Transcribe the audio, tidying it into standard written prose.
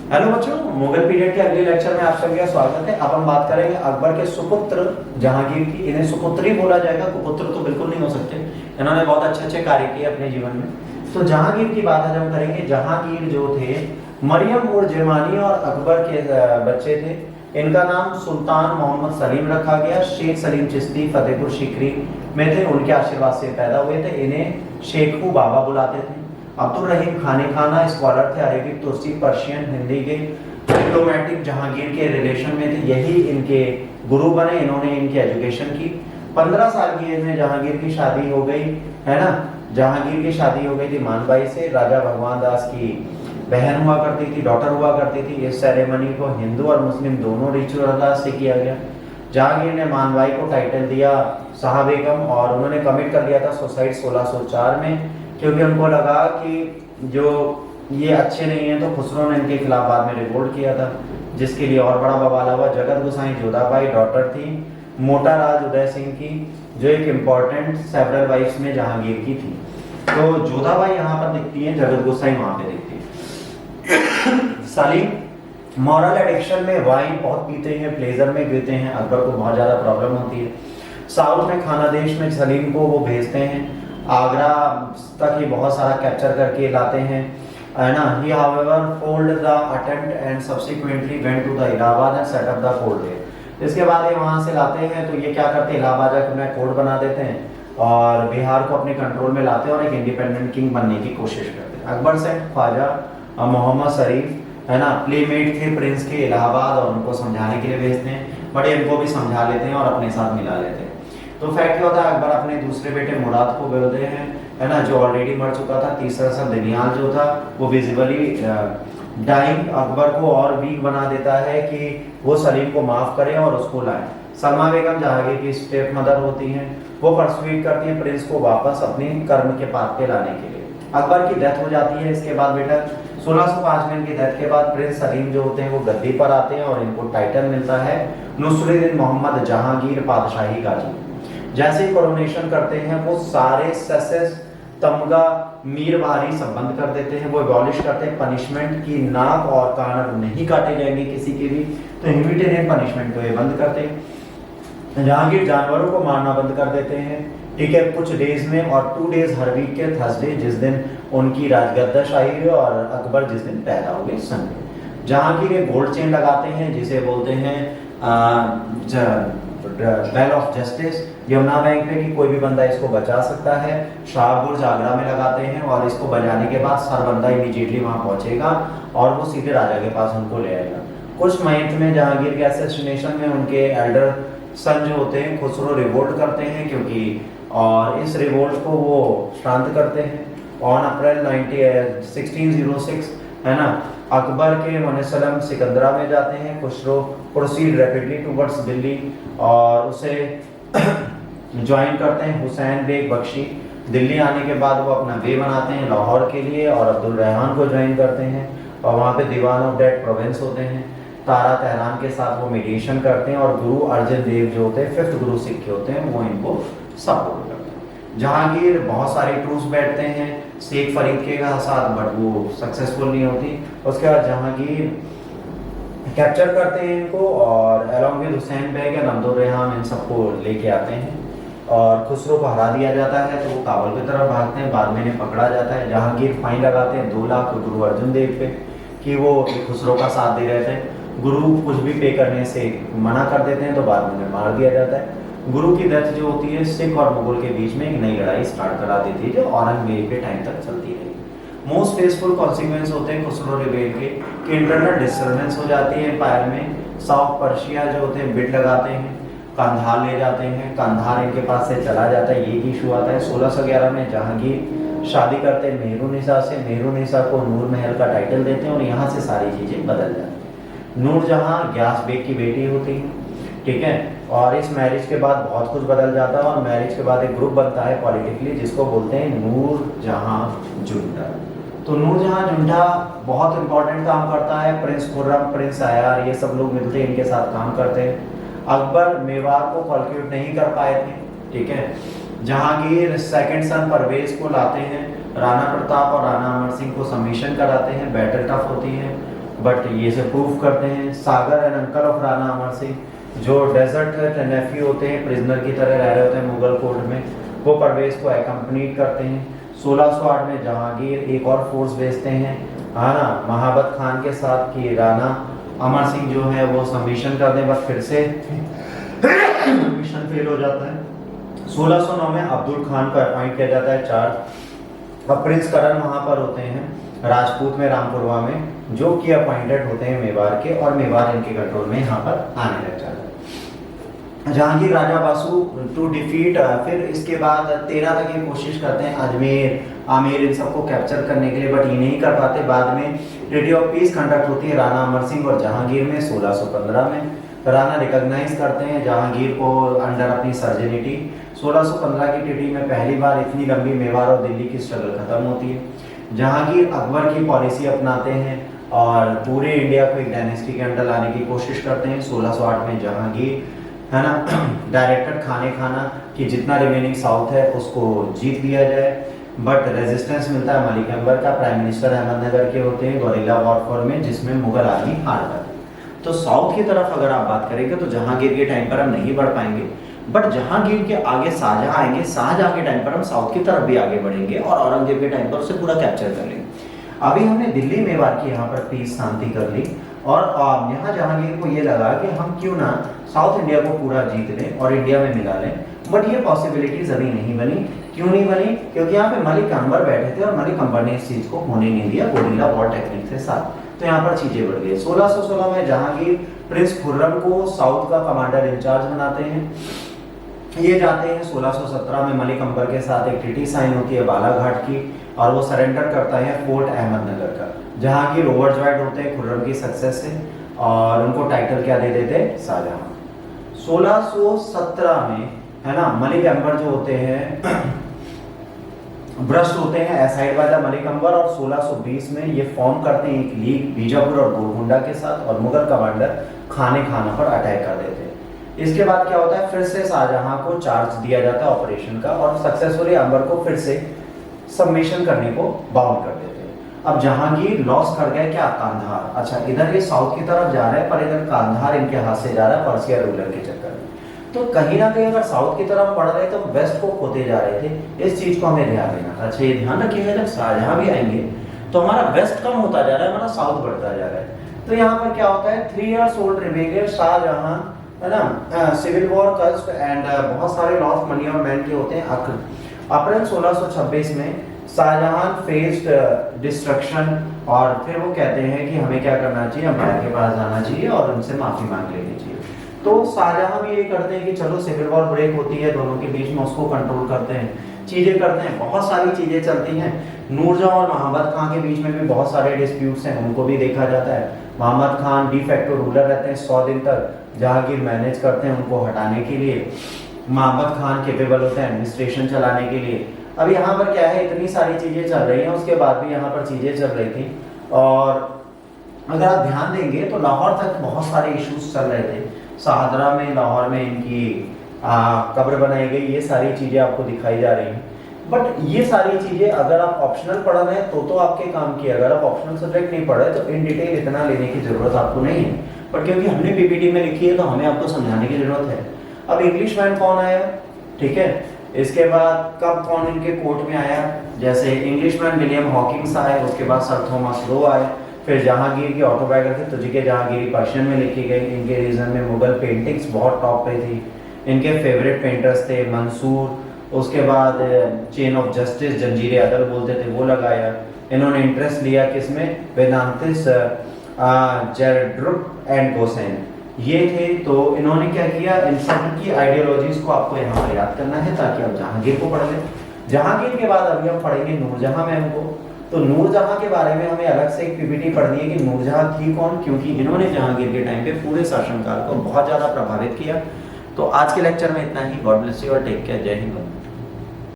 Hello बच्चों, Mughal period के अगले लेक्चर में आप सभी का स्वागत है। अब हम बात करेंगे अकबर के सुपुत्र जहांगीर की। इन्हें सुपुत्र ही बोला जाएगा, कुपुत्र तो बिल्कुल नहीं हो सकते। इन्होंने बहुत अच्छे अच्छे कार्य किए अपने जीवन में। तो जहांगीर की बात आज हम करेंगे। जहांगीर जो थे मरियम उर जमानी और अकबर के बच्चे थे। इनका नाम सुल्तान मोहम्मद सलीम रखा गया। शेख सलीम चिश्ती फतेहपुर सीकरी में थे, उनके आशीर्वाद से पैदा हुए थे। इन्हें शेखू बाबा बुलाते थे। अब्दुल रहीम खाने खाना स्कॉलर थे, अरेबिक, तुर्की, पर्शियन, हिंदी के डिप्लोमेटिक जहांगीर के रिलेशन में थे। यही इनके गुरु बने। इन्होंने इनकी एजुकेशन की। 15 साल की एज में जहांगीर की शादी हो गई, है ना। जहांगीर की शादी हो गई थी मानबाई से। राजा भगवान दास की बहन हुआ करती थी, डॉटर हुआ करती थी। इस सेरेमनी को हिंदू और मुस्लिम दोनों रिचुअल से किया गया। जहांगीर ने मानबाई को टाइटल दिया शाह बेगम और उन्होंने कमिट कर लिया था सुसाइड 1604 में, क्योंकि उनको लगा कि जो ये अच्छे नहीं है। तो खुसरो ने इनके खिलाफ बाद में रिवोल्ट किया था, जिसके लिए और बड़ा बवाल हुआ। जगत गोसाई जोधाबाई डॉटर थी मोटा राज उदय सिंह की, जो एक इम्पोर्टेंट सेवरल वाइफ्स में जहांगीर की थी। तो जोधाबाई यहाँ पर दिखती है, जगत गोसाई वहां पे दिखती है। सलीम मॉरल एडिक्शन में वाइन बहुत पीते हैं, प्लेजर में पीते हैं। अकबर को बहुत ज्यादा प्रॉब्लम होती है। साउथ में खाना देश में सलीम को वो भेजते हैं। आगरा तक ही बहुत सारा कैप्चर करके लाते हैं, है ना। He however foiled the attempt and subsequently went to the Allahabad and set up the court there. इसके बाद ये वहां से लाते हैं तो ये क्या करते हैं, इलाहाबाद जाकर अपना कोर्ट बना देते हैं और बिहार को अपने कंट्रोल में लाते हैं और एक इंडिपेंडेंट किंग बनने की कोशिश करते हैं। अकबर से ख्वाजा मोहम्मद शरीफ, है ना, प्लेमेट थे प्रिंस के इलाहाबाद और उनको समझाने के लिए भेजते हैं। बट इनको भी समझा लेते हैं और अपने साथ मिला लेते हैं। तो फैक्ट क्या होता है, अकबर अपने दूसरे बेटे मुराद को बोलते हैं, है ना, जो ऑलरेडी मर चुका था। तीसरा सन दनियाल जो था वो विजिबली डाइंग अकबर को और वीक बना देता है कि वो सलीम को माफ करें और उसको लाएं। सलमा बेगम जहांगीर की स्टेप मदर होती हैं, वो परसुएट करती है प्रिंस को वापस अपने कर्म के पाथ पे लाने के लिए। अकबर की डेथ हो जाती है। इसके बाद बेटा 1605 में इनकी डेथ के बाद प्रिंस सलीम जो होते हैं वो गद्दी पर आते हैं और इनको टाइटल मिलता है नुसरुद्दीन मोहम्मद जहांगीर पातशाही गाजी। जैसे ही कोरोनेशन करते हैं वो सारे सेसेस तमगा मीर भारी सब बंद कर देते हैं। वो एबॉलिश करते हैं पनिशमेंट की, नाक और कान अब नहीं काटे जाएंगे किसी के भी। तो इनविटेरियन पनिशमेंट को ये बंद करते हैं। जहांगीर जानवरों को मारना बंद कर देते हैं, ठीक है, कुछ डेज में। और 2 डेज हर वीक के थर्सडे जिस दिन उनकी राजगद्दाशाही हुई और अकबर जिस दिन पैदा हुए संडे। जहांगीर एक गोल्ड चेन लगाते हैं जिसे बोलते हैं bell of justice, Yamuna bank पे कि कोई भी बंदा इसको बचा सकता है। शाहबुर्ज आगरा में लगाते हैं और इसको बजाने के बाद हर बंदा इमीडिएटली वहां पहुंचेगा और वो सीधे राजा के पास उनको ले आएगा। कुछ मंथ में जहांगीर के असैसिनेशन में उनके एल्डर सन जो होते हैं खुसरो रिवोल्ट करते हैं, क्योंकि और इस रिवोल्ट को वो शांत करते हैं। ऑन अप्रैल 1606, है ना, अकबर के मुनसलम सिकंदरा में जाते हैं। Khusro proceed rapidly towards Delhi और उसे ज्वाइन करते हैं हुसैन बेग बख्शी। दिल्ली आने के बाद वो अपना वे बनाते हैं लाहौर के लिए और अब्दुल रहमान को ज्वाइन करते हैं और वहाँ पे दीवान ऑफ डेट प्रोविंस होते हैं। तारा तेहरान के साथ वो मीडिएशन करते हैं और गुरु अर्जन देव जो होते हैं 5th गुरु सिख के होते हैं, वो इनको सपोर्ट करते हैं। जहांगीर बहुत सारे ट्रूस बैठते हैं शेख फरीद के साथ, बट वो सक्सेसफुल नहीं होती। उसके बाद जहांगीर कैप्चर करते हैं इनको और along with Hussain Baig and Abdul Rahman इन सबको लेके आते हैं और खुसरो को हरा दिया जाता है। तो वो काबुल की तरफ भागते हैं, बाद में इन्हें पकड़ा जाता है। जहांगीर फाइन लगाते हैं 2 लाख गुरु अर्जुन देव पे कि वो खुसरो का साथ दे रहे थे। गुरु कुछ भी पे करने से मना कर देते हैं तो बाद में उन्हें मार दिया जाता है। गुरु की डेथ जो होती है सिख और मुगल के बीच में एक नई लड़ाई स्टार्ट करा देती है जो औरंगजेब के टाइम तक चलती रही। मोस्ट फेसफुल कॉन्सिक्वेंस होते हैं खुसरो रिबेल के कि इंटरनल डिस्टर्बेंस हो जाती है एम्पायर में। साउथ पर्शिया जो होते हैं बिट लगाते हैं, कंधार ले जाते हैं, कंधार इनके पास से चला जाता है। ये इशू आता है 1611 में। जहांगीर शादी करते हैं मेहरुनिसा से। मेहरुनिसा को नूर महल का टाइटल देते हैं और यहाँ से सारी चीजें बदल जाती हैं। नूर जहां ग्यास बेग की बेटी होती है, ठीक है। और इस मैरिज के बाद बहुत कुछ बदल जाता है और मैरिज के बाद एक ग्रुप बनता है पॉलिटिकली जिसको बोलते हैं नूर जहां जुंटा। तो नूर जहां जुंटा बहुत इंपॉर्टेंट काम करता है। प्रिंस खुर्रम, प्रिंस आयार, ये सब लोग मिलते हैं, इनके साथ काम करते हैं। अकबर मेवाड़ को कॉन्क्यूट नहीं कर पाए थे, ठीक है। जहांगीर सेकंड सन परवेज को लाते हैं। राणा प्रताप और राणा अमर सिंह को सबमिशन कराते हैं। बैटल टफ होती है बट ये से प्रूफ करते हैं। सागर and uncle of Rana Amar Singh, जो डेजर्ट नेफ्यू होते हैं, प्रिजनर की तरह रह रहे होते हैं मुगल कोर्ट में, वो परवेज को एकम्पनीड करते हैं। 1608 में जहांगीर एक और फोर्स भेजते हैं, हाँ ना, महाबत खान के साथ, कि राणा अमर सिंह जो है वो सबमिशन कर दें, बस फिर से मिशन फेल हो जाता है। 1609 में अब्दुल खान को अपॉइंट किया जाता है चार्ज। अब प्रिंस करण वहां पर होते हैं राजपूत में, रामपुरवा में, जो कि अपॉइंटेड होते हैं मेवाड़ के, और मेवाड़ इनके कंट्रोल में यहाँ पर आने लग जाता है। जहांगीर राजा बासु टू डिफीट, फिर इसके बाद 13 तक ये कोशिश करते हैं अजमेर, आमेर, इन सबको कैप्चर करने के लिए, बट ये नहीं कर पाते। बाद में ट्रीटी ऑफ पीस कंडक्ट होती है राणा अमर सिंह और जहांगीर में 1615 में। राणा रिकॉग्नाइज करते हैं जहांगीर को अंडर अपनी सर्जेनिटी। 1615 की ट्रीटी में पहली बार इतनी लंबी मेवाड़ और दिल्ली की स्ट्रगल खत्म होती है। जहांगीर अकबर की पॉलिसी अपनाते हैं और पूरे इंडिया को एक डायनेस्टी के अंडर लाने की कोशिश करते हैं। 1608 में जहांगीर, है ना, डायरेक्टेड खाने खाना कि जितना रिमेनिंग साउथ है उसको जीत लिया जाए, बट रेजिस्टेंस मिलता है मलिक अंबर का। प्राइम मिनिस्टर अहमदनगर के होते हैं गोरिल्ला वॉरफेयर में, जिसमें मुगल आर्मी हार जाती है। तो साउथ की तरफ अगर आप बात करेंगे तो जहांगीर के टाइम पर हम नहीं बढ़ पाएंगे, बट जहांगीर के आगे शाहजहां आएंगे, शाहजहां के टाइम पर हम साउथ की तरफ भी आगे बढ़ेंगे और औरंगजेब के टाइम पर उसे पूरा कैप्चर कर लेंगे। अभी हमने दिल्ली मेवाड़ की यहाँ पर पीस शांति कर ली, और यहाँ जहांगीर को ये लगा कि हम क्यों ना साउथ इंडिया को पूरा जीत लें और इंडिया में मिला लें, बट ये पॉसिबिलिटीज अभी नहीं बनी। क्यों नहीं बनी? क्योंकि यहाँ पे मलिक अंबर बैठे थे और मलिक अंबर ने इस चीज को होने नहीं दिया गोरिल्ला वॉर टेक्निक के साथ, तो यहाँ पर चीजें बढ़ गई। 1616 में जहांगीर प्रिंस खुर्रम को साउथ का कमांडर इंचार्ज बनाते हैं। ये जाते हैं 1617 में मलिक अंबर के साथ एक ट्रीटी साइन होती है बालाघाट की, और वो सरेंडर करता है फोर्ट अहमदनगर का। जहांगीर ओवरजॉयड होते हैं खुर्रम की सक्सेस से, और उनको टाइटल क्या दे देते हैं? शाहजहां। 1617 में, है ना, मलिक अंबर जो होते हैं भ्रष्ट होते हैं, एसाइड बाय द मलिक अंबर, और 1620 में ये फॉर्म करते हैं एक लीग बीजापुर और गोलकुंडा के साथ, और मुगल कमांडर खाने खाना पर अटैक कर देते हैं। इसके बाद क्या होता है? फिर से शाहजहां को चार्ज दिया जाता है ऑपरेशन का, और सक्सेसफुली अंबर को फिर से सबमिशन करने को बाउंड कर देते हैं। अब जहांगीर लॉस कर गए क्या? कांधार। अच्छा, इधर ये साउथ की तरफ जा रहे हैं, पर इधर कांधार इनके हाथ से जा रहा है पर्सिया रूलर के चक्कर में। तो कहीं ना कहीं अगर साउथ की तरफ बढ़ रहे तो वेस्ट को खोते जा रहे थे, इस चीज को हमें ध्यान देना। अच्छा, ये ध्यान रखिएगा जब शाहजहां भी आएंगे तो हमारा वेस्ट कम होता जा रहा है, हमारा साउथ बढ़ता जा रहा है। तो यहाँ पर क्या होता है? 3 years old रिबेलियन शाहजहां, है ना, सिविल वॉर कस्ट एंड बहुत सारे लॉस मनी और मैन के होते हैं। अप्रैल 1626 में शाहजहां फेस्ड डिस्ट्रक्शन, और फिर वो कहते हैं कि हमें क्या करना चाहिए? अम्पायर के पास जाना चाहिए और उनसे माफी मांग लेनी चाहिए। तो शाहजहां भी ये करते हैं कि चलो सिविल वॉर ब्रेक होती है दोनों के बीच में, उसको कंट्रोल करते हैं, चीजें करते हैं, बहुत सारी चीजें चलती हैं। नूरजहां और मोहम्मद खान के बीच में भी बहुत सारे डिस्प्यूट्स हैं, उनको भी देखा जाता है। Mohammad Khan de facto ruler रहते हैं 100 दिन तक, जहांगीर मैनेज करते हैं उनको हटाने के लिए। मोहम्मद खान केपेबल होते हैं एडमिनिस्ट्रेशन चलाने के लिए। अब यहाँ पर क्या है, इतनी सारी चीजें चल रही हैं, उसके बाद भी यहाँ पर चीजें चल रही थी। और अगर आप ध्यान देंगे तो लाहौर तक बहुत सारे इश्यूज चल रहे थे। शाहदरा में, लाहौर में इनकी कब्र बनाई गई, ये सारी चीजें आपको दिखाई जा रही हैं। बट ये सारी चीजें अगर आप ऑप्शनल पढ़ रहे हैं तो आपके काम की, अगर आप ऑप्शनल सब्जेक्ट नहीं पढ़ रहे तो इन डिटेल इतना लेने की जरूरत आपको नहीं है। पर क्योंकि हमने पीपीटी में लिखी है तो हमें आपको समझाने की जरूरत है। अब इंग्लिश मैन कौन आया, ठीक है, इसके बाद कब कौन इनके कोर्ट में आया, जैसे इंग्लिशमैन विलियम हॉकिंस आए, उसके बाद सर थॉमस लो आए, फिर जहांगीर की ऑटोबायोग्राफी तुझे जहांगीरी पर्शियन में लिखी गई। इनके रीजन में मुगल पेंटिंग्स बहुत टॉप पे थी, इनके फेवरेट पेंटर्स थे मंसूर। उसके बाद चेन ऑफ जस्टिस, जंजीर अदल बोलते थे, वो लगाया। इन्होंने इंटरेस्ट लिया किसमें? वेदांतिस, जेरड्रुप एंड गोसेन, ये थे। तो इन्होंने क्या किया, इन सब की आइडियोलॉजीज को आपको यहाँ पर याद करना है ताकि आप जहांगीर को पढ़ लें। जहांगीर के बाद अभी हम पढ़ेंगे नूरजहां मैम को। तो नूरजहां के बारे में हमें अलग से एक पीपीटी पढ़नी है कि नूरजहां थी कौन, क्योंकि इन्होंने जहांगीर के टाइम पे पूरे शासनकाल को बहुत ज्यादा प्रभावित किया। तो आज के लेक्चर में इतना ही। गॉड ब्लेस यू और टेक केयर। जय हिंद।